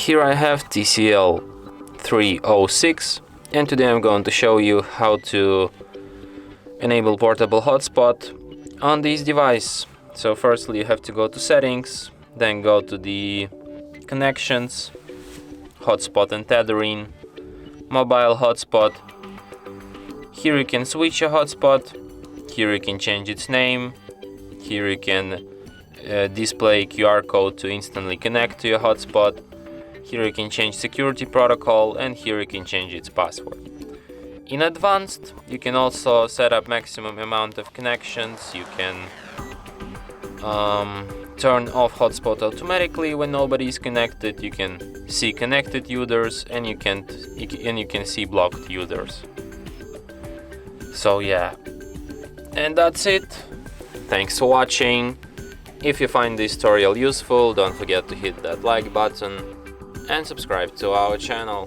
Here I have TCL 306, and today I'm going to show you how to enable portable hotspot on this device. So firstly you have to go to settings, then go to the connections, hotspot and tethering, mobile hotspot. Here you can switch a hotspot, here you can change its name, here you can display QR code to instantly connect to your hotspot. Here you can change security protocol, and here you can change its password. In advanced, you can also set up maximum amount of connections. You can turn off hotspot automatically when nobody is connected. You can see connected users, and you can see blocked users. So yeah, and that's it. Thanks for watching. If you find this tutorial useful, don't forget to hit that like button and subscribe to our channel.